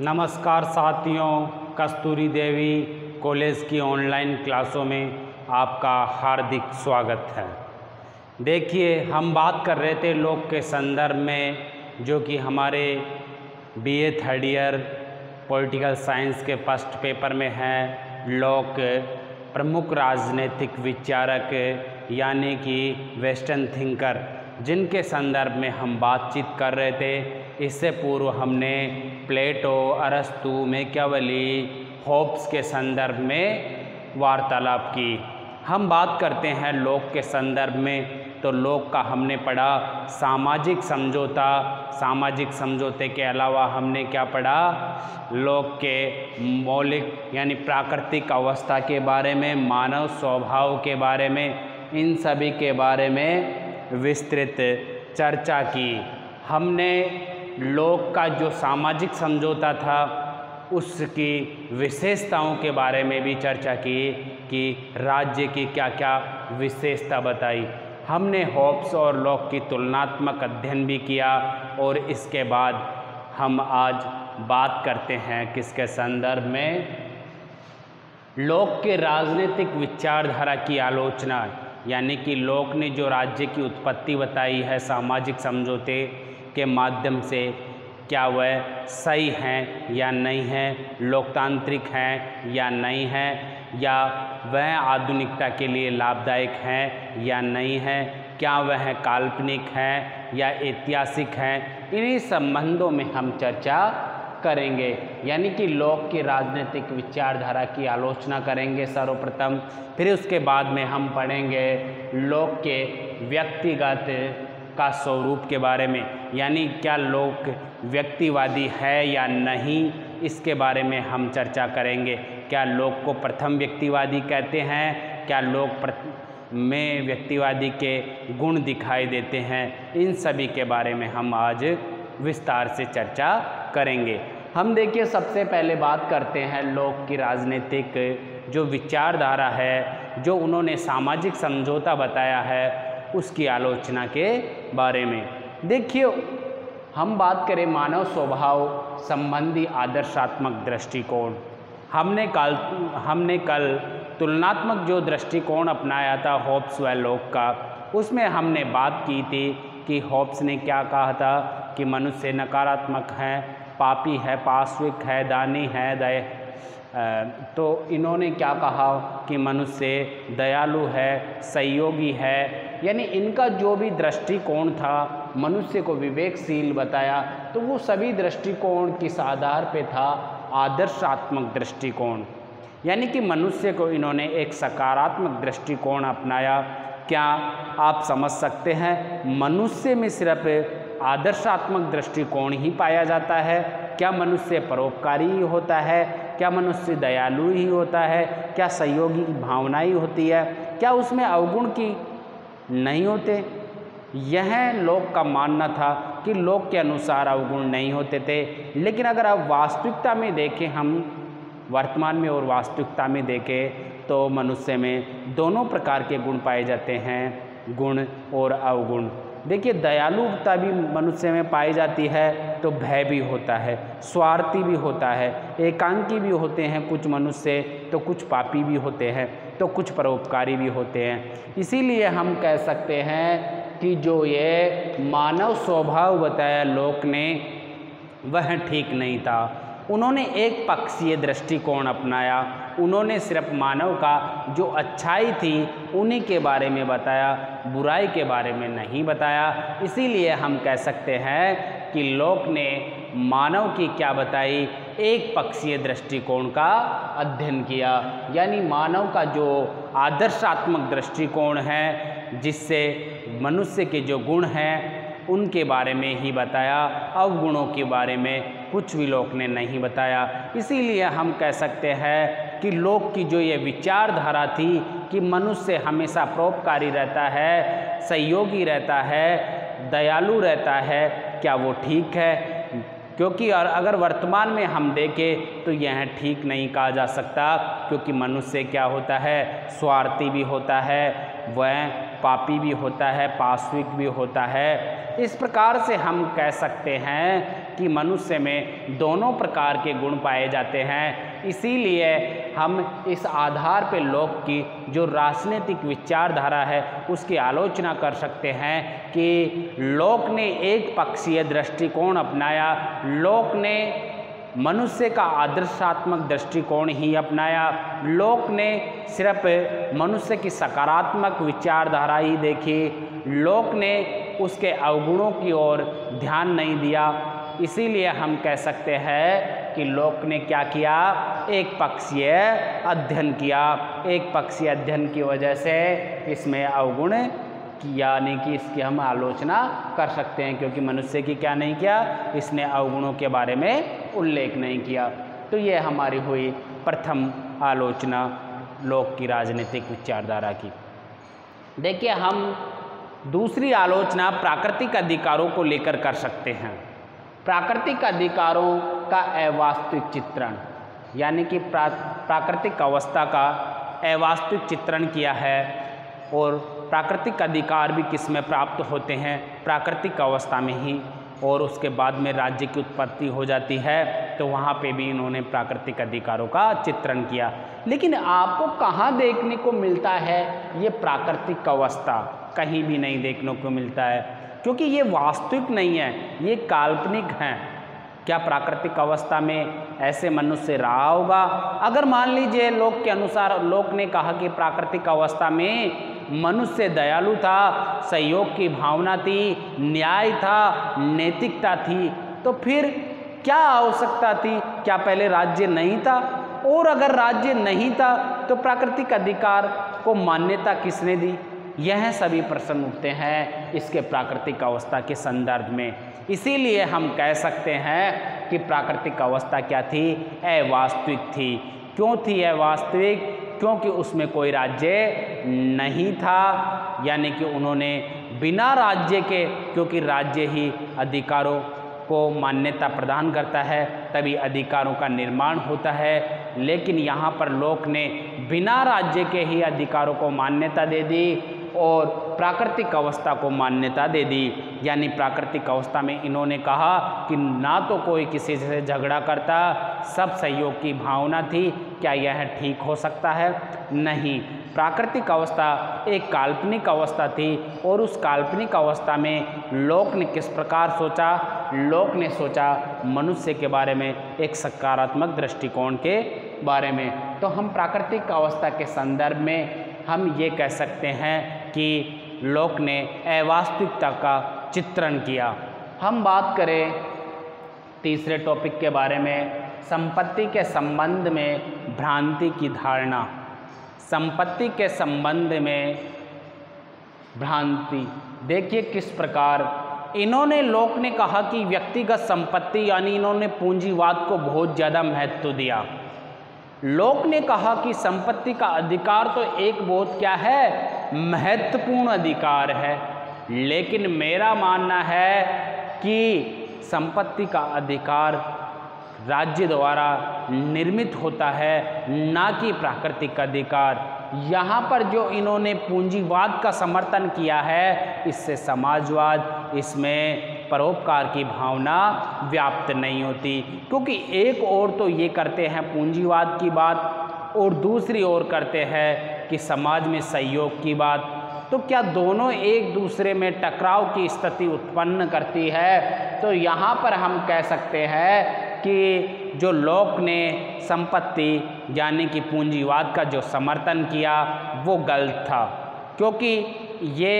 नमस्कार साथियों, कस्तूरी देवी कॉलेज की ऑनलाइन क्लासों में आपका हार्दिक स्वागत है। देखिए, हम बात कर रहे थे लोक के संदर्भ में, जो कि हमारे BA third year political science के फर्स्ट पेपर में है। लोक प्रमुख राजनीतिक विचारक यानी कि वेस्टर्न थिंकर, जिनके संदर्भ में हम बातचीत कर रहे थे। इससे पूर्व हमने प्लेटो, अरस्तु, मैकियावेली, होब्स के संदर्भ में वार्तालाप की। हम बात करते हैं लोक के संदर्भ में, तो लोक का हमने पढ़ा सामाजिक समझौता। सामाजिक समझौते के अलावा हमने क्या पढ़ा? लोक के मौलिक यानी प्राकृतिक अवस्था के बारे में, मानव स्वभाव के बारे में, इन सभी के बारे में विस्तृत चर्चा की। हमने लोक का जो सामाजिक समझौता था उसकी विशेषताओं के बारे में भी चर्चा की कि राज्य की क्या क्या विशेषता बताई। हमने होब्स और लोक की तुलनात्मक अध्ययन भी किया। और इसके बाद हम आज बात करते हैं किसके संदर्भ में? लोक के राजनीतिक विचारधारा की आलोचना, यानी कि लोक ने जो राज्य की उत्पत्ति बताई है सामाजिक समझौते के माध्यम से, क्या वह सही हैं या नहीं है, लोकतांत्रिक हैं या नहीं है, या वह आधुनिकता के लिए लाभदायक हैं या नहीं है, क्या वह काल्पनिक हैं या ऐतिहासिक हैं। इन्हीं संबंधों में हम चर्चा करेंगे, यानी कि लोक की राजनीतिक विचारधारा की आलोचना करेंगे सर्वप्रथम। फिर उसके बाद में हम पढ़ेंगे लोक के व्यक्तिगत का स्वरूप के बारे में, यानी क्या लोक व्यक्तिवादी है या नहीं, इसके बारे में हम चर्चा करेंगे। क्या लोक को प्रथम व्यक्तिवादी कहते हैं? क्या लोक में व्यक्तिवादी के गुण दिखाई देते हैं? इन सभी के बारे में हम आज विस्तार से चर्चा करेंगे। हम देखिए, सबसे पहले बात करते हैं लोक की राजनीतिक जो विचारधारा है, जो उन्होंने सामाजिक समझौता बताया है, उसकी आलोचना के बारे में। देखिए, हम बात करें मानव स्वभाव संबंधी आदर्शात्मक दृष्टिकोण। हमने कल तुलनात्मक जो दृष्टिकोण अपनाया था होब्स व लोक का, उसमें हमने बात की थी कि होब्स ने क्या कहा था कि मनुष्य नकारात्मक है, पापी है, पाशविक है, दानी है, तो इन्होंने क्या कहा कि मनुष्य दयालु है, सहयोगी है। यानी इनका जो भी दृष्टिकोण था, मनुष्य को विवेकशील बताया, तो वो सभी दृष्टिकोण किस आधार पे था? आदर्शात्मक दृष्टिकोण। यानी कि मनुष्य को इन्होंने एक सकारात्मक दृष्टिकोण अपनाया। क्या आप समझ सकते हैं मनुष्य में सिर्फ आदर्शात्मक दृष्टिकोण ही पाया जाता है? क्या मनुष्य परोपकारी ही होता है? क्या मनुष्य दयालु ही होता है? क्या सहयोगी की भावना ही होती है? क्या उसमें अवगुण की नहीं होते? यह लोक का मानना था कि लोक के अनुसार अवगुण नहीं होते थे। लेकिन अगर आप वास्तविकता में देखें, हम वर्तमान में और वास्तविकता में देखें, तो मनुष्य में दोनों प्रकार के गुण पाए जाते हैं, गुण और अवगुण। देखिए, दयालुता भी मनुष्य में पाई जाती है, तो भय भी होता है, स्वार्थी भी होता है, एकांकी भी होते हैं कुछ मनुष्य, तो कुछ पापी भी होते हैं, तो कुछ परोपकारी भी होते हैं। इसीलिए हम कह सकते हैं कि जो ये मानव स्वभाव बताया लोक ने, वह ठीक नहीं था। उन्होंने एक पक्षीय दृष्टिकोण अपनाया। उन्होंने सिर्फ मानव का जो अच्छाई थी उन्हीं के बारे में बताया, बुराई के बारे में नहीं बताया। इसीलिए हम कह सकते हैं कि लोक ने मानव की क्या बताई? एक पक्षीय दृष्टिकोण का अध्ययन किया। यानी मानव का जो आदर्शात्मक दृष्टिकोण है, जिससे मनुष्य के जो गुण हैं उनके बारे में ही बताया, अवगुणों के बारे में कुछ भी लोक ने नहीं बताया। इसीलिए हम कह सकते हैं कि लोक की जो ये विचारधारा थी कि मनुष्य हमेशा परोपकारी रहता है, सहयोगी रहता है, दयालु रहता है, क्या वो ठीक है? क्योंकि अगर वर्तमान में हम देखें तो यह ठीक नहीं कहा जा सकता, क्योंकि मनुष्य क्या होता है? स्वार्थी भी होता है, वह पापी भी होता है, पाशविक भी होता है। इस प्रकार से हम कह सकते हैं कि मनुष्य में दोनों प्रकार के गुण पाए जाते हैं। इसीलिए हम इस आधार पे लोक की जो राजनीतिक विचारधारा है उसकी आलोचना कर सकते हैं कि लोक ने एक पक्षीय दृष्टिकोण अपनाया, लोक ने मनुष्य का आदर्शात्मक दृष्टिकोण ही अपनाया, लोक ने सिर्फ मनुष्य की सकारात्मक विचारधारा ही देखी, लोक ने उसके अवगुणों की ओर ध्यान नहीं दिया। इसीलिए हम कह सकते हैं कि लोक ने क्या किया, एक पक्षीय अध्ययन किया। एक पक्षीय अध्ययन की वजह से इसमें अवगुण यानी कि इसकी हम आलोचना कर सकते हैं, क्योंकि मनुष्य की क्या नहीं किया, इसने अवगुणों के बारे में उल्लेख नहीं किया। तो ये हमारी हुई प्रथम आलोचना लोक की राजनीतिक विचारधारा की। देखिए, हम दूसरी आलोचना प्राकृतिक अधिकारों को लेकर कर सकते हैं। प्राकृतिक अधिकारों का अवास्तविक चित्रण, यानी कि प्राकृतिक अवस्था का अवास्तविक चित्रण किया है। और प्राकृतिक अधिकार भी किस में प्राप्त होते हैं, प्राकृतिक अवस्था में ही, और उसके बाद में राज्य की उत्पत्ति हो जाती है, तो वहाँ पे भी इन्होंने प्राकृतिक अधिकारों का चित्रण किया। लेकिन आपको कहाँ देखने को मिलता है ये प्राकृतिक अवस्था? कहीं भी नहीं देखने को मिलता है, क्योंकि ये वास्तविक नहीं है, ये काल्पनिक हैं। क्या प्राकृतिक अवस्था में ऐसे मनुष्य रहा होगा? अगर मान लीजिए लोक के अनुसार, लोक ने कहा कि प्राकृतिक अवस्था में मनुष्य दयालु था, सहयोग की भावना थी, न्याय था, नैतिकता थी, तो फिर क्या आवश्यकता थी? क्या पहले राज्य नहीं था? और अगर राज्य नहीं था तो प्राकृतिक अधिकार को मान्यता किसने दी? यह सभी प्रश्न उठते हैं इसके प्राकृतिक अवस्था के संदर्भ में। इसीलिए हम कह सकते हैं कि प्राकृतिक अवस्था क्या थी, अवास्तविक थी। क्यों थी अवास्तविक? क्योंकि उसमें कोई राज्य नहीं था, यानी कि उन्होंने बिना राज्य के, क्योंकि राज्य ही अधिकारों को मान्यता प्रदान करता है, तभी अधिकारों का निर्माण होता है। लेकिन यहाँ पर लोक ने बिना राज्य के ही अधिकारों को मान्यता दे दी और प्राकृतिक अवस्था को मान्यता दे दी। यानी प्राकृतिक अवस्था में इन्होंने कहा कि ना तो कोई किसी से झगड़ा करता, सब सहयोग की भावना थी। क्या यह ठीक हो सकता है? नहीं। प्राकृतिक अवस्था एक काल्पनिक अवस्था थी और उस काल्पनिक अवस्था में लोक ने किस प्रकार सोचा? लोक ने सोचा मनुष्य के बारे में, एक सकारात्मक दृष्टिकोण के बारे में। तो हम प्राकृतिक अवस्था के संदर्भ में हम ये कह सकते हैं कि लोक ने अवास्तविकता का चित्रण किया। हम बात करें तीसरे टॉपिक के बारे में, संपत्ति के संबंध में भ्रांति की धारणा। संपत्ति के संबंध में भ्रांति देखिए किस प्रकार इन्होंने, लोक ने कहा कि व्यक्तिगत संपत्ति, यानी इन्होंने पूंजीवाद को बहुत ज़्यादा महत्व दिया। लोक ने कहा कि संपत्ति का अधिकार तो एक बहुत क्या है, महत्वपूर्ण अधिकार है। लेकिन मेरा मानना है कि संपत्ति का अधिकार राज्य द्वारा निर्मित होता है, ना कि प्राकृतिक अधिकार। यहाँ पर जो इन्होंने पूंजीवाद का समर्थन किया है, इससे समाजवाद, इसमें परोपकार की भावना व्याप्त नहीं होती। क्योंकि एक ओर तो ये करते हैं पूंजीवाद की बात और दूसरी ओर करते हैं कि समाज में सहयोग की बात। तो क्या दोनों एक दूसरे में टकराव की स्थिति उत्पन्न करती है? तो यहाँ पर हम कह सकते हैं कि जो लोक ने संपत्ति यानी कि पूंजीवाद का जो समर्थन किया वो गलत था। क्योंकि ये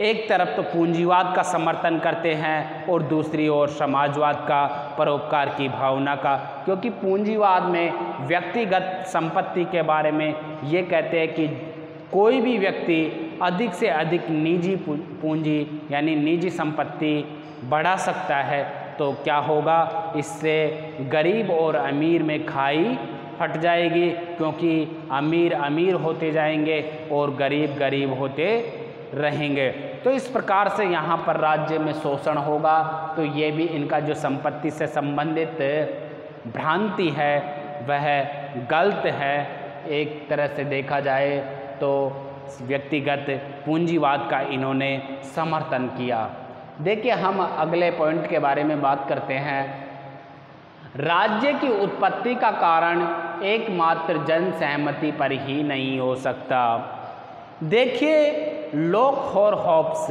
एक तरफ तो पूंजीवाद का समर्थन करते हैं और दूसरी ओर समाजवाद का, परोपकार की भावना का। क्योंकि पूंजीवाद में व्यक्तिगत संपत्ति के बारे में ये कहते हैं कि कोई भी व्यक्ति अधिक से अधिक निजी पूंजी यानी निजी संपत्ति बढ़ा सकता है, तो क्या होगा, इससे गरीब और अमीर में खाई फट जाएगी। क्योंकि अमीर अमीर होते जाएंगे और गरीब गरीब होते रहेंगे। तो इस प्रकार से यहाँ पर राज्य में शोषण होगा। तो ये भी इनका जो संपत्ति से संबंधित भ्रांति है वह गलत है। एक तरह से देखा जाए तो व्यक्तिगत पूंजीवाद का इन्होंने समर्थन किया। देखिए, हम अगले पॉइंट के बारे में बात करते हैं। राज्य की उत्पत्ति का कारण एकमात्र जन सहमति पर ही नहीं हो सकता। देखिए, लॉक और हॉब्स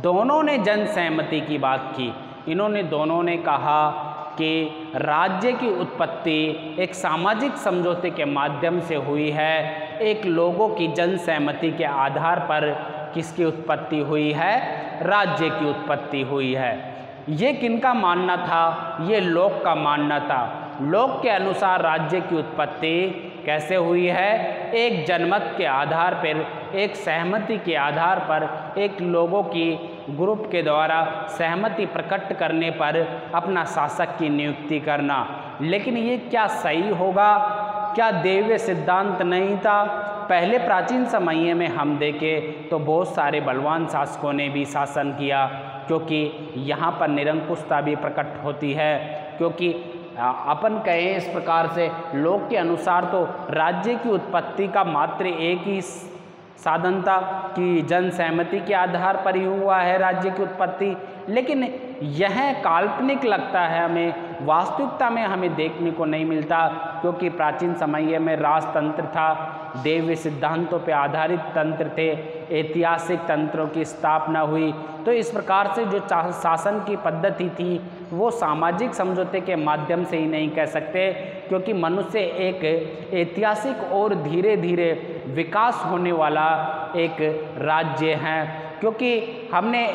दोनों ने जन सहमति की बात की। इन्होंने दोनों ने कहा कि राज्य की उत्पत्ति एक सामाजिक समझौते के माध्यम से हुई है, एक लोगों की जन सहमति के आधार पर किसकी उत्पत्ति हुई है? राज्य की उत्पत्ति हुई है। ये किनका मानना था? ये लॉक का मानना था। लॉक के अनुसार राज्य की उत्पत्ति कैसे हुई है? एक जनमत के आधार पर, एक सहमति के आधार पर, एक लोगों की ग्रुप के द्वारा सहमति प्रकट करने पर अपना शासक की नियुक्ति करना। लेकिन ये क्या सही होगा? क्या दैवीय सिद्धांत नहीं था? पहले प्राचीन समय में हम देखें तो बहुत सारे बलवान शासकों ने भी शासन किया, क्योंकि यहाँ पर निरंकुशता भी प्रकट होती है। क्योंकि अपन कहें इस प्रकार से, लोक के अनुसार तो राज्य की उत्पत्ति का मात्र एक ही साधन था कि जन सहमति के आधार पर ही हुआ है राज्य की उत्पत्ति। लेकिन यह काल्पनिक लगता है हमें, वास्तविकता में हमें देखने को नहीं मिलता, क्योंकि प्राचीन समय में राजतंत्र था, दैवीय सिद्धांतों पर आधारित तंत्र थे, ऐतिहासिक तंत्रों की स्थापना हुई। तो इस प्रकार से जो शासन की पद्धति थी वो सामाजिक समझौते के माध्यम से ही नहीं कह सकते, क्योंकि मनुष्य एक ऐतिहासिक और धीरे धीरे विकास होने वाला एक राज्य है। क्योंकि हमने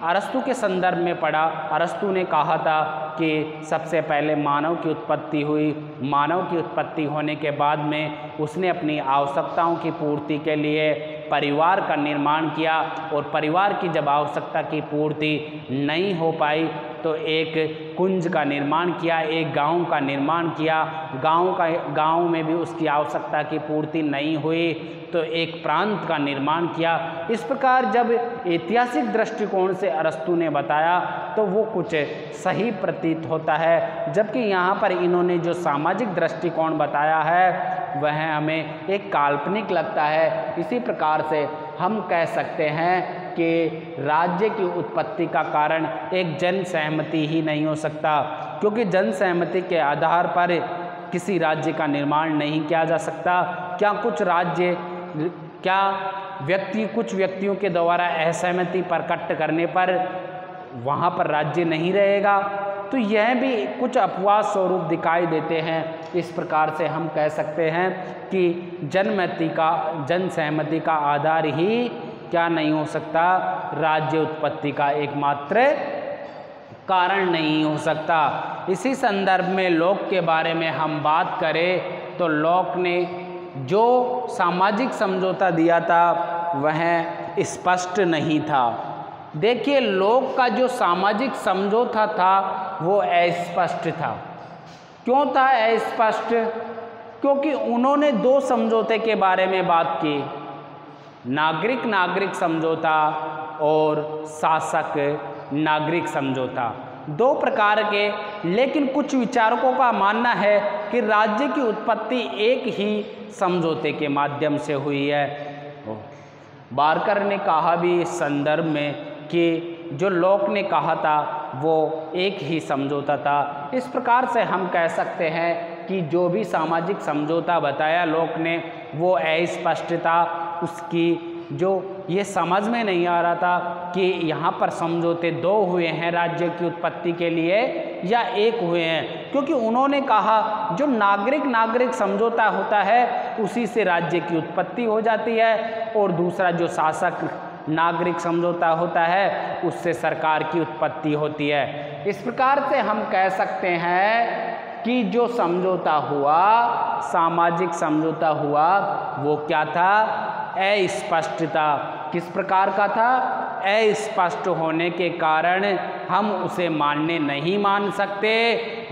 अरस्तु के संदर्भ में पढ़ा, अरस्तु ने कहा था कि सबसे पहले मानव की उत्पत्ति हुई। मानव की उत्पत्ति होने के बाद में उसने अपनी आवश्यकताओं की पूर्ति के लिए परिवार का निर्माण किया, और परिवार की जब आवश्यकता की पूर्ति नहीं हो पाई तो एक कुंज का निर्माण किया, एक गांव का निर्माण किया। गांव में भी उसकी आवश्यकता की पूर्ति नहीं हुई तो एक प्रांत का निर्माण किया। इस प्रकार जब ऐतिहासिक दृष्टिकोण से अरस्तु ने बताया तो वो कुछ सही प्रतीत होता है, जबकि यहाँ पर इन्होंने जो सामाजिक दृष्टिकोण बताया है वह हमें एक काल्पनिक लगता है। इसी प्रकार से हम कह सकते हैं कि राज्य की उत्पत्ति का कारण एक जन सहमति ही नहीं हो सकता, क्योंकि जन सहमति के आधार पर किसी राज्य का निर्माण नहीं किया जा सकता। कुछ व्यक्तियों के द्वारा असहमति प्रकट करने पर वहाँ पर राज्य नहीं रहेगा, तो यह भी कुछ अपवाद स्वरूप दिखाई देते हैं। इस प्रकार से हम कह सकते हैं कि जन सहमति का आधार ही क्या नहीं हो सकता? राज्य उत्पत्ति का एकमात्र कारण नहीं हो सकता। इसी संदर्भ में लॉक के बारे में हम बात करें तो लॉक ने जो सामाजिक समझौता दिया था वह स्पष्ट नहीं था। देखिए, लॉक का जो सामाजिक समझौता था वो अस्पष्ट था। क्यों था अस्पष्ट? क्योंकि उन्होंने दो समझौते के बारे में बात की, नागरिक समझौता और शासक नागरिक समझौता, दो प्रकार के। लेकिन कुछ विचारकों का मानना है कि राज्य की उत्पत्ति एक ही समझौते के माध्यम से हुई है। बारकर ने कहा भी इस संदर्भ में कि जो लॉक ने कहा था वो एक ही समझौता था। इस प्रकार से हम कह सकते हैं कि जो भी सामाजिक समझौता बताया लॉक ने वो अस्पष्ट था। उसकी जो ये समझ में नहीं आ रहा था कि यहाँ पर समझौते दो हुए हैं राज्य की उत्पत्ति के लिए या एक हुए हैं, क्योंकि उन्होंने कहा जो नागरिक समझौता होता है उसी से राज्य की उत्पत्ति हो जाती है, और दूसरा जो शासक नागरिक समझौता होता है उससे सरकार की उत्पत्ति होती है। इस प्रकार से हम कह सकते हैं कि जो समझौता हुआ, सामाजिक समझौता हुआ, वो क्या था? अस्पष्ट था। किस प्रकार का था? अस्पष्ट होने के कारण हम उसे नहीं मान सकते।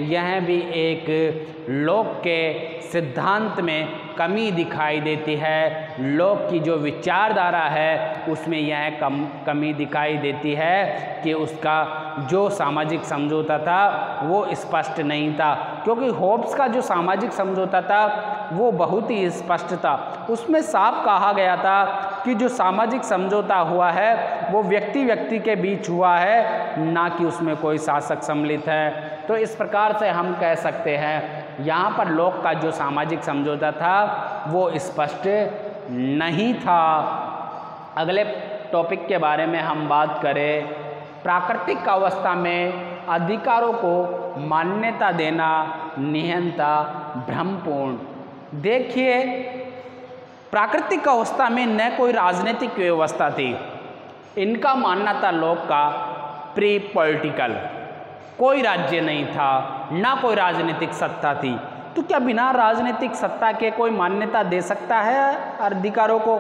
यह भी एक लॉक के सिद्धांत में कमी दिखाई देती है। लॉक की जो विचारधारा है उसमें यह कमी दिखाई देती है कि उसका जो सामाजिक समझौता था वो स्पष्ट नहीं था, क्योंकि होब्स का जो सामाजिक समझौता था वो बहुत ही स्पष्ट था। उसमें साफ कहा गया था कि जो सामाजिक समझौता हुआ है वो व्यक्ति व्यक्ति के बीच हुआ है, ना कि उसमें कोई शासक सम्मिलित है। तो इस प्रकार से हम कह सकते हैं यहाँ पर लोक का जो सामाजिक समझौता था वो स्पष्ट नहीं था। अगले टॉपिक के बारे में हम बात करें, प्राकृतिक अवस्था में अधिकारों को मान्यता देना निहंता भ्रमपूर्ण। देखिए, प्राकृतिक अवस्था में न कोई राजनीतिक व्यवस्था थी, इनका मानना था लोक का प्री पॉलिटिकल, कोई राज्य नहीं था, ना कोई राजनीतिक सत्ता थी। तो क्या बिना राजनीतिक सत्ता के कोई मान्यता दे सकता है अधिकारों को?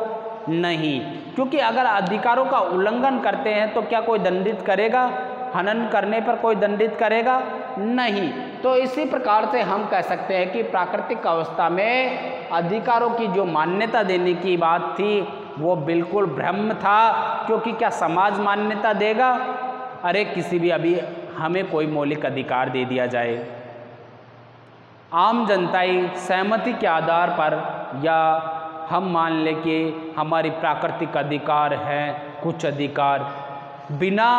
नहीं, क्योंकि अगर अधिकारों का उल्लंघन करते हैं तो क्या कोई दंडित करेगा? हनन करने पर कोई दंडित करेगा? नहीं। तो इसी प्रकार से हम कह सकते हैं कि प्राकृतिक अवस्था में अधिकारों की जो मान्यता देने की बात थी वो बिल्कुल भ्रम था, क्योंकि क्या समाज मान्यता देगा? अरे किसी भी अभी हमें कोई मौलिक अधिकार दे दिया जाए, आम जनताई सहमति के आधार पर, या हम मान लें कि हमारी प्राकृतिक अधिकार हैं कुछ अधिकार, बिना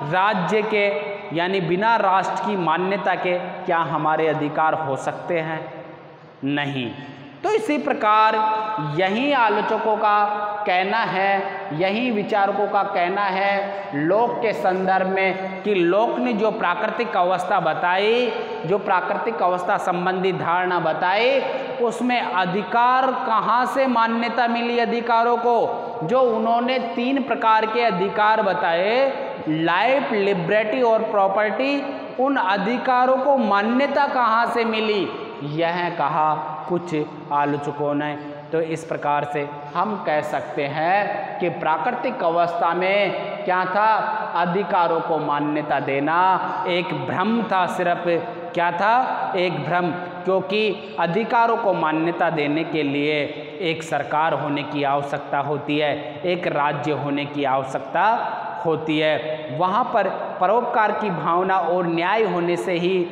राज्य के यानी बिना राष्ट्र की मान्यता के क्या हमारे अधिकार हो सकते हैं? नहीं। तो इसी प्रकार यही आलोचकों का कहना है, यही विचारकों का कहना है लोक के संदर्भ में कि लोक ने जो प्राकृतिक अवस्था बताई, जो प्राकृतिक अवस्था संबंधी धारणा बताई, उसमें अधिकार कहाँ से मान्यता मिली अधिकारों को? जो उन्होंने 3 प्रकार के अधिकार बताए, लाइफ, लिबर्टी और प्रॉपर्टी, उन अधिकारों को मान्यता कहाँ से मिली, यह कहा कुछ आलोचकों ने। तो इस प्रकार से हम कह सकते हैं कि प्राकृतिक अवस्था में क्या था? अधिकारों को मान्यता देना एक भ्रम था, सिर्फ क्या था? एक भ्रम, क्योंकि अधिकारों को मान्यता देने के लिए एक सरकार होने की आवश्यकता होती है, एक राज्य होने की आवश्यकता होती है। वहाँ पर परोपकार की भावना और न्याय होने से ही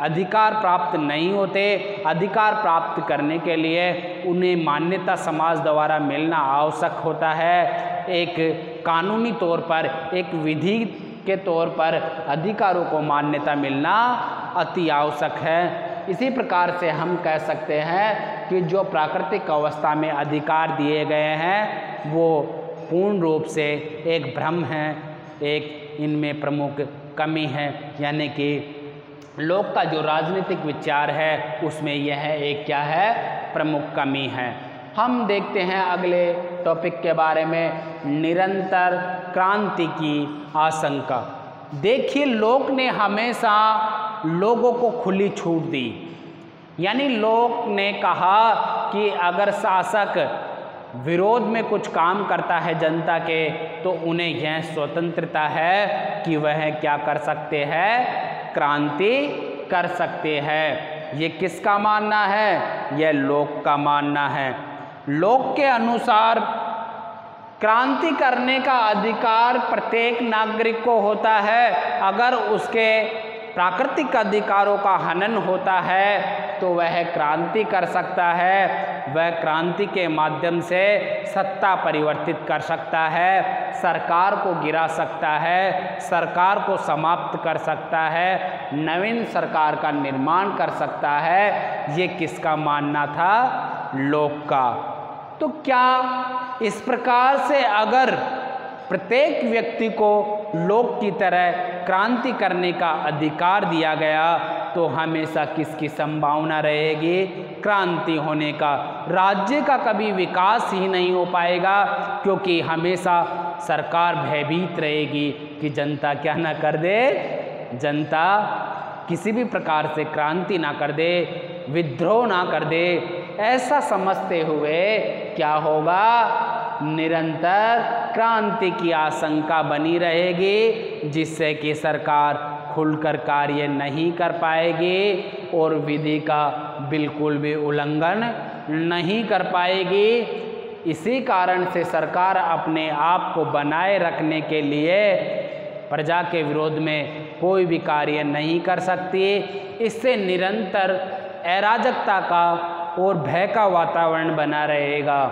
अधिकार प्राप्त नहीं होते। अधिकार प्राप्त करने के लिए उन्हें मान्यता समाज द्वारा मिलना आवश्यक होता है। एक कानूनी तौर पर, एक विधि के तौर पर अधिकारों को मान्यता मिलना अति आवश्यक है। इसी प्रकार से हम कह सकते हैं कि जो प्राकृतिक अवस्था में अधिकार दिए गए हैं वो पूर्ण रूप से एक भ्रम है, एक इनमें प्रमुख कमी है, यानी कि लोक का जो राजनीतिक विचार है उसमें यह एक क्या है? प्रमुख कमी है। हम देखते हैं अगले टॉपिक के बारे में, निरंतर क्रांति की आशंका। देखिए, लोक ने हमेशा लोगों को खुली छूट दी, यानी लोक ने कहा कि अगर शासक विरोध में कुछ काम करता है जनता के तो उन्हें यह स्वतंत्रता है कि वह क्या कर सकते हैं? क्रांति कर सकते हैं। ये किसका मानना है? यह लोक का मानना है। लोक के अनुसार क्रांति करने का अधिकार प्रत्येक नागरिक को होता है। अगर उसके प्राकृतिक अधिकारों का हनन होता है तो वह क्रांति कर सकता है। वह क्रांति के माध्यम से सत्ता परिवर्तित कर सकता है, सरकार को गिरा सकता है, सरकार को समाप्त कर सकता है, नवीन सरकार का निर्माण कर सकता है। ये किसका मानना था? लोक का। तो क्या इस प्रकार से अगर प्रत्येक व्यक्ति को लोक की तरह क्रांति करने का अधिकार दिया गया तो हमेशा किसकी संभावना रहेगी? क्रांति होने का। राज्य का कभी विकास ही नहीं हो पाएगा, क्योंकि हमेशा सरकार भयभीत रहेगी कि जनता क्या ना कर दे, जनता किसी भी प्रकार से क्रांति ना कर दे, विद्रोह ना कर दे। ऐसा समझते हुए क्या होगा? निरंतर क्रांति की आशंका बनी रहेगी, जिससे कि सरकार खुलकर कार्य नहीं कर पाएगी और विधि का बिल्कुल भी उल्लंघन नहीं कर पाएगी। इसी कारण से सरकार अपने आप को बनाए रखने के लिए प्रजा के विरोध में कोई भी कार्य नहीं कर सकती। इससे निरंतर अराजकता का और भय का वातावरण बना रहेगा।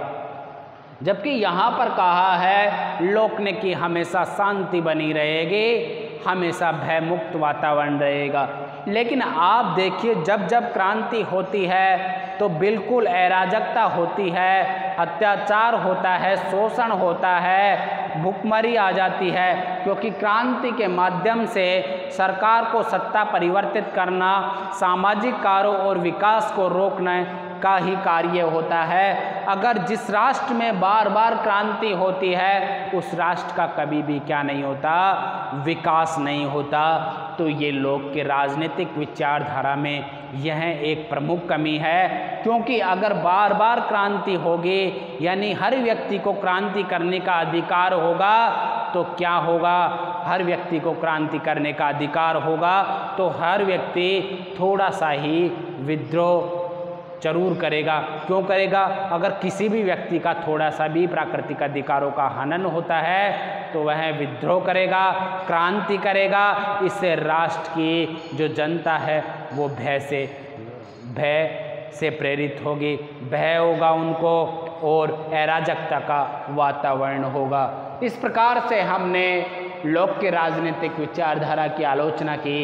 जबकि यहाँ पर कहा है लोक ने कि हमेशा शांति बनी रहेगी, हमेशा भयमुक्त वातावरण रहेगा। लेकिन आप देखिए जब जब क्रांति होती है तो बिल्कुल अराजकता होती है, अत्याचार होता है, शोषण होता है, भुखमरी आ जाती है, क्योंकि क्रांति के माध्यम से सरकार को सत्ता परिवर्तित करना, सामाजिक कार्यों और विकास को रोकना का ही कार्य होता है। अगर जिस राष्ट्र में बार बार क्रांति होती है उस राष्ट्र का कभी भी क्या नहीं होता, विकास नहीं होता। तो ये लोग के राजनीतिक विचारधारा में यह एक प्रमुख कमी है, क्योंकि अगर बार बार क्रांति होगी यानी हर व्यक्ति को क्रांति करने का अधिकार होगा तो क्या होगा, हर व्यक्ति को क्रांति करने का अधिकार होगा तो हर व्यक्ति थोड़ा सा ही विद्रोह जरूर करेगा। क्यों करेगा? अगर किसी भी व्यक्ति का थोड़ा सा भी प्राकृतिक अधिकारों का हनन होता है तो वह विद्रोह करेगा, क्रांति करेगा। इससे राष्ट्र की जो जनता है वो भय से प्रेरित होगी, भय होगा उनको और अराजकता का वातावरण होगा। इस प्रकार से हमने लोक के राजनीतिक विचारधारा की आलोचना की।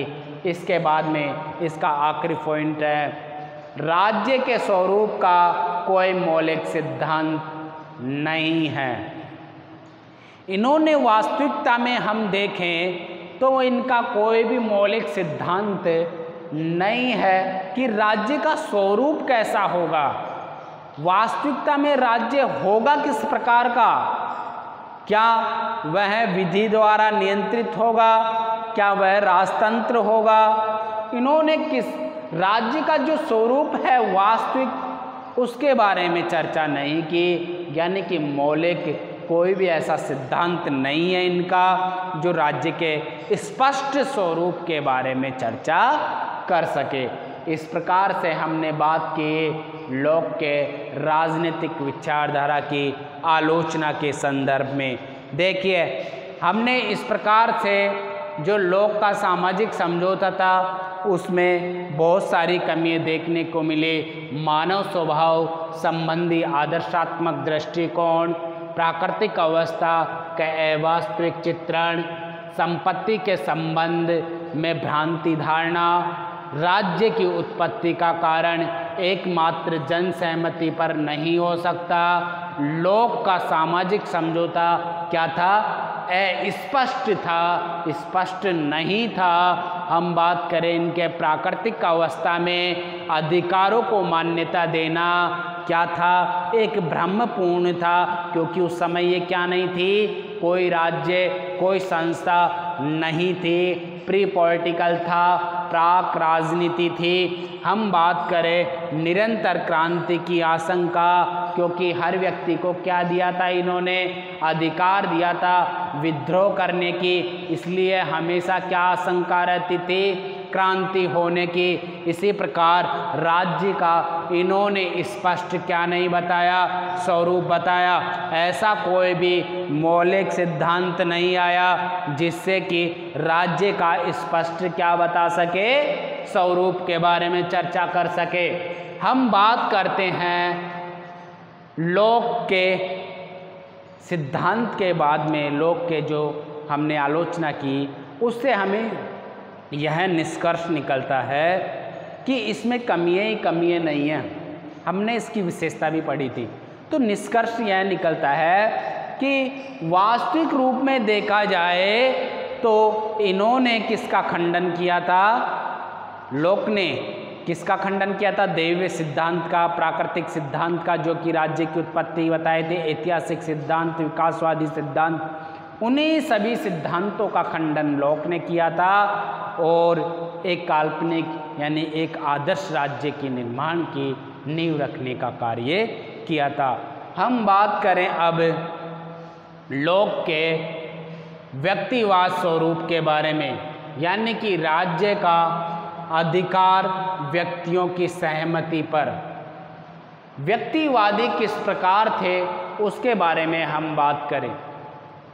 इसके बाद में इसका आखिरी पॉइंट है, राज्य के स्वरूप का कोई मौलिक सिद्धांत नहीं है। इन्होंने वास्तविकता में हम देखें तो इनका कोई भी मौलिक सिद्धांत नहीं है कि राज्य का स्वरूप कैसा होगा, वास्तविकता में राज्य होगा किस प्रकार का, क्या वह विधि द्वारा नियंत्रित होगा, क्या वह राजतंत्र होगा। इन्होंने किस राज्य का जो स्वरूप है वास्तविक उसके बारे में चर्चा नहीं की, यानी कि मौलिक कोई भी ऐसा सिद्धांत नहीं है इनका जो राज्य के स्पष्ट स्वरूप के बारे में चर्चा कर सके। इस प्रकार से हमने बात की लोक के राजनीतिक विचारधारा की आलोचना के संदर्भ में। देखिए हमने इस प्रकार से जो लोक का सामाजिक समझौता था उसमें बहुत सारी कमियां देखने को मिली। मानव स्वभाव संबंधी आदर्शात्मक दृष्टिकोण, प्राकृतिक अवस्था का अवास्तविक चित्रण, संपत्ति के संबंध में भ्रांति धारणा, राज्य की उत्पत्ति का कारण एकमात्र जन सहमति पर नहीं हो सकता। लोक का सामाजिक समझौता क्या था? स्पष्ट था, स्पष्ट नहीं था। हम बात करें इनके प्राकृतिक अवस्था में अधिकारों को मान्यता देना क्या था? एक भ्रमपूर्ण था, क्योंकि उस समय ये क्या नहीं थी, कोई राज्य कोई संस्था नहीं थी, प्री पॉलिटिकल था, प्राक राजनीति थी। हम बात करें निरंतर क्रांति की आशंका, क्योंकि हर व्यक्ति को क्या दिया था इन्होंने? अधिकार दिया था विद्रोह करने की, इसलिए हमेशा क्या आशंका रहती थी? क्रांति होने की। इसी प्रकार राज्य का इन्होंने स्पष्ट क्या नहीं बताया? स्वरूप बताया। ऐसा कोई भी मौलिक सिद्धांत नहीं आया जिससे कि राज्य का स्पष्ट क्या बता सके? स्वरूप के बारे में चर्चा कर सके। हम बात करते हैं लोक के सिद्धांत के बाद में लोक के जो हमने आलोचना की उससे हमें यह निष्कर्ष निकलता है कि इसमें कमियां ही कमियां नहीं हैं। हमने इसकी विशेषता भी पढ़ी थी। तो निष्कर्ष यह निकलता है कि वास्तविक रूप में देखा जाए तो इन्होंने किसका खंडन किया था? लोक ने किसका खंडन किया था? दैवीय सिद्धांत का, प्राकृतिक सिद्धांत का, जो कि राज्य की उत्पत्ति बताए थे, ऐतिहासिक सिद्धांत, विकासवादी सिद्धांत, उन्हीं सभी सिद्धांतों का खंडन लोक ने किया था और एक काल्पनिक यानी एक आदर्श राज्य के निर्माण की नींव रखने का कार्य किया था। हम बात करें अब लोक के व्यक्तिवाद स्वरूप के बारे में, यानी कि राज्य का अधिकार व्यक्तियों की सहमति पर। व्यक्तिवादी किस प्रकार थे उसके बारे में हम बात करें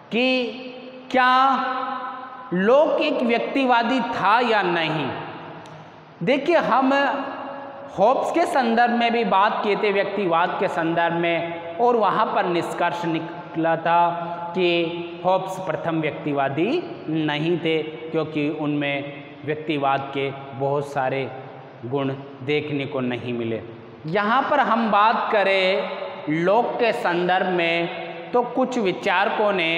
कि क्या लोक एक व्यक्तिवादी था या नहीं। देखिए हम होब्स के संदर्भ में भी बात किए थे व्यक्तिवाद के संदर्भ में, और वहाँ पर निष्कर्ष निकला था कि होब्स प्रथम व्यक्तिवादी नहीं थे, क्योंकि उनमें व्यक्तिवाद के बहुत सारे गुण देखने को नहीं मिले। यहाँ पर हम बात करें लोक के संदर्भ में, तो कुछ विचारकों ने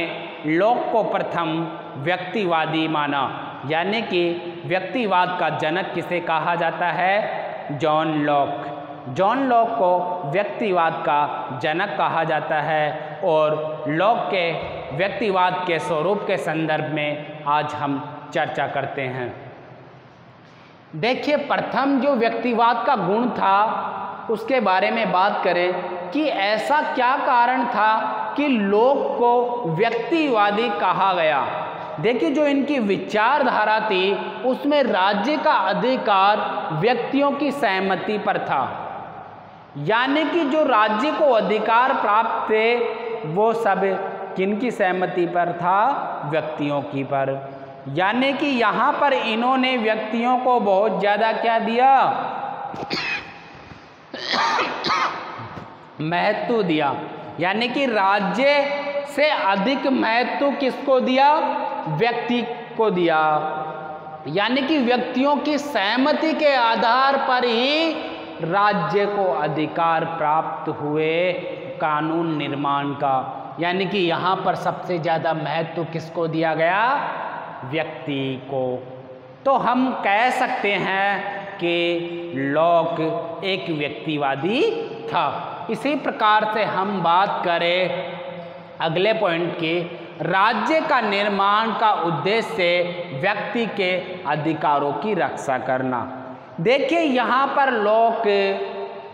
लोक को प्रथम व्यक्तिवादी माना, यानी कि व्यक्तिवाद का जनक किसे कहा जाता है? John Locke. जॉन लॉक को व्यक्तिवाद का जनक कहा जाता है, और लॉक के व्यक्तिवाद के स्वरूप के संदर्भ में आज हम चर्चा करते हैं। देखिए, प्रथम जो व्यक्तिवाद का गुण था उसके बारे में बात करें कि ऐसा क्या कारण था कि लोक को व्यक्तिवादी कहा गया। देखिए, जो इनकी विचारधारा थी उसमें राज्य का अधिकार व्यक्तियों की सहमति पर था, यानी कि जो राज्य को अधिकार प्राप्त थे वो सब किनकी सहमति पर था? व्यक्तियों की पर। यानी कि यहाँ पर इन्होंने व्यक्तियों को बहुत ज़्यादा क्या दिया? महत्व दिया। यानी कि राज्य से अधिक महत्व किसको दिया? व्यक्ति को दिया। यानी कि व्यक्तियों की सहमति के आधार पर ही राज्य को अधिकार प्राप्त हुए कानून निर्माण का। यानी कि यहाँ पर सबसे ज़्यादा महत्व किसको दिया गया? व्यक्ति को। तो हम कह सकते हैं कि लॉक एक व्यक्तिवादी था। इसी प्रकार से हम बात करें अगले पॉइंट की, राज्य का निर्माण का उद्देश्य व्यक्ति के अधिकारों की रक्षा करना। देखिए, यहाँ पर लॉक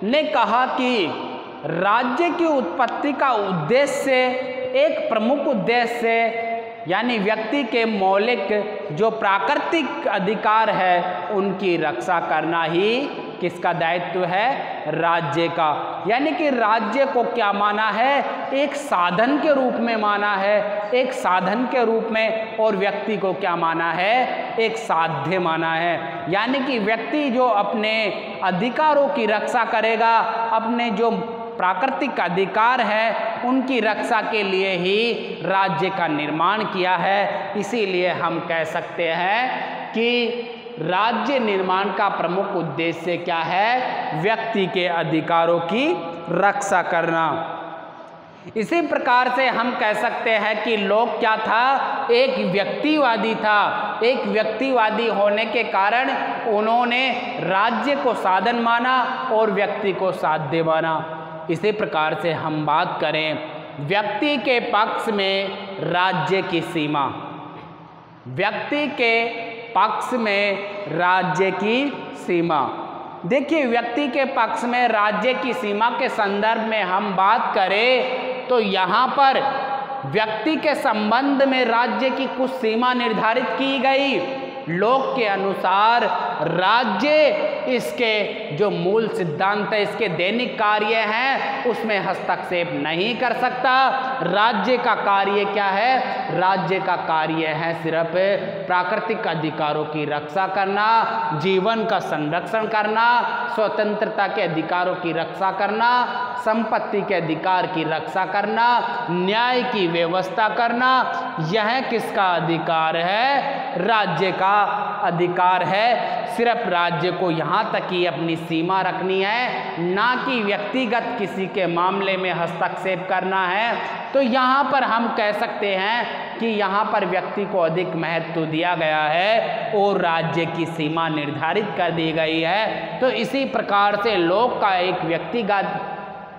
ने कहा कि राज्य की उत्पत्ति का उद्देश्य, एक प्रमुख उद्देश्य, यानी व्यक्ति के मौलिक जो प्राकृतिक अधिकार है उनकी रक्षा करना ही किसका दायित्व है? राज्य का। यानी कि राज्य को क्या माना है? एक साधन के रूप में माना है, एक साधन के रूप में, और व्यक्ति को क्या माना है? एक साध्य माना है। यानी कि व्यक्ति जो अपने अधिकारों की रक्षा करेगा, अपने जो प्राकृतिक अधिकार है उनकी रक्षा के लिए ही राज्य का निर्माण किया है। इसीलिए हम कह सकते हैं कि राज्य निर्माण का प्रमुख उद्देश्य क्या है? व्यक्ति के अधिकारों की रक्षा करना। इसी प्रकार से हम कह सकते हैं कि लोक क्या था? एक व्यक्तिवादी था। एक व्यक्तिवादी होने के कारण उन्होंने राज्य को साधन माना और व्यक्ति को साध्य माना। इसी प्रकार से हम बात करें व्यक्ति के पक्ष में राज्य की सीमा। व्यक्ति के पक्ष में राज्य की सीमा। देखिए, व्यक्ति के पक्ष में राज्य की सीमा के संदर्भ में हम बात करें तो यहाँ पर व्यक्ति के संबंध में राज्य की कुछ सीमा निर्धारित की गई। लोक के अनुसार राज्य इसके जो मूल सिद्धांत है, इसके दैनिक कार्य हैं, उसमें हस्तक्षेप नहीं कर सकता। राज्य का कार्य क्या है? राज्य का कार्य है सिर्फ प्राकृतिक अधिकारों की रक्षा करना, जीवन का संरक्षण करना, स्वतंत्रता के अधिकारों की रक्षा करना, संपत्ति के अधिकार की रक्षा करना, न्याय की व्यवस्था करना। यह किसका अधिकार है? राज्य का अधिकार है। सिर्फ राज्य को यहाँ तक ही अपनी सीमा रखनी है, ना कि व्यक्तिगत किसी के मामले में हस्तक्षेप करना है। तो यहाँ पर हम कह सकते हैं कि यहाँ पर व्यक्ति को अधिक महत्व दिया गया है और राज्य की सीमा निर्धारित कर दी गई है। तो इसी प्रकार से लोक का एक व्यक्तिगत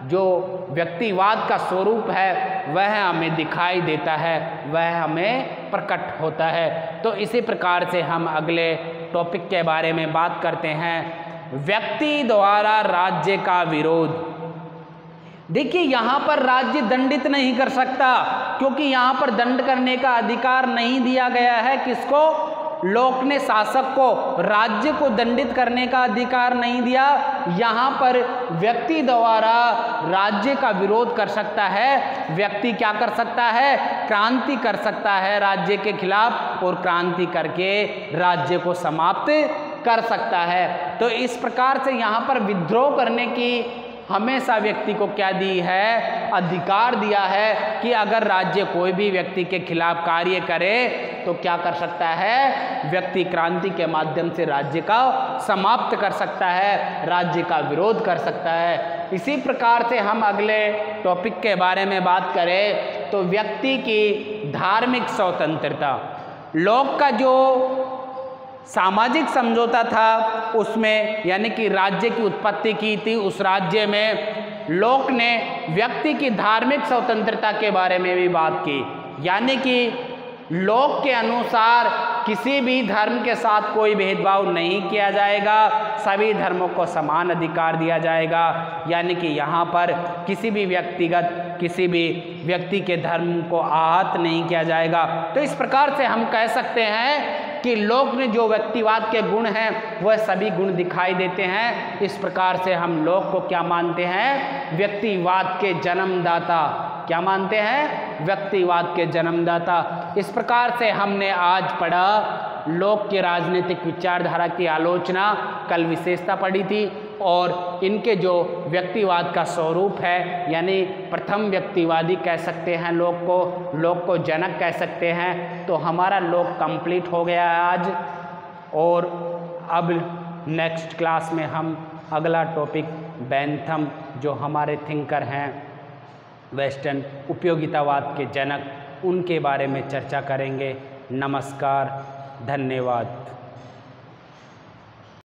जो व्यक्तिवाद का स्वरूप है वह हमें दिखाई देता है, वह हमें प्रकट होता है। तो इसी प्रकार से हम अगले टॉपिक के बारे में बात करते हैं, व्यक्ति द्वारा राज्य का विरोध। देखिए, यहाँ पर राज्य दंडित नहीं कर सकता, क्योंकि यहाँ पर दंड करने का अधिकार नहीं दिया गया है। किसको? लोक ने शासक को, राज्य को दंडित करने का अधिकार नहीं दिया। यहाँ पर व्यक्ति द्वारा राज्य का विरोध कर सकता है। व्यक्ति क्या कर सकता है? क्रांति कर सकता है राज्य के खिलाफ, और क्रांति करके राज्य को समाप्त कर सकता है। तो इस प्रकार से यहाँ पर विद्रोह करने की हमेशा व्यक्ति को क्या दी है, अधिकार दिया है कि अगर राज्य कोई भी व्यक्ति के खिलाफ कार्य करे तो क्या कर सकता है, व्यक्ति क्रांति के माध्यम से राज्य का समाप्त कर सकता है, राज्य का विरोध कर सकता है। इसी प्रकार से हम अगले टॉपिक के बारे में बात करें तो व्यक्ति की धार्मिक स्वतंत्रता। लोक का जो सामाजिक समझौता था उसमें यानी कि राज्य की उत्पत्ति की थी, उस राज्य में लोक ने व्यक्ति की धार्मिक स्वतंत्रता के बारे में भी बात की। यानी कि लोक के अनुसार किसी भी धर्म के साथ कोई भेदभाव नहीं किया जाएगा, सभी धर्मों को समान अधिकार दिया जाएगा। यानी कि यहाँ पर किसी भी व्यक्ति के धर्म को आहत नहीं किया जाएगा। तो इस प्रकार से हम कह सकते हैं कि लोक में जो व्यक्तिवाद के गुण हैं वह सभी गुण दिखाई देते हैं। इस प्रकार से हम लोक को क्या मानते हैं, व्यक्तिवाद के जन्मदाता। क्या मानते हैं, व्यक्तिवाद के जन्मदाता। इस प्रकार से हमने आज पढ़ा लोक की राजनीतिक विचारधारा की आलोचना, कल विशेषता पढ़ी थी, और इनके जो व्यक्तिवाद का स्वरूप है यानी प्रथम व्यक्तिवादी कह सकते हैं लोक को जनक कह सकते हैं। तो हमारा लोक कंप्लीट हो गया है आज। और अब नेक्स्ट क्लास में हम अगला टॉपिक बेंथम जो हमारे थिंकर हैं वेस्टर्न उपयोगितावाद के जनक, उनके बारे में चर्चा करेंगे। नमस्कार, धन्यवाद।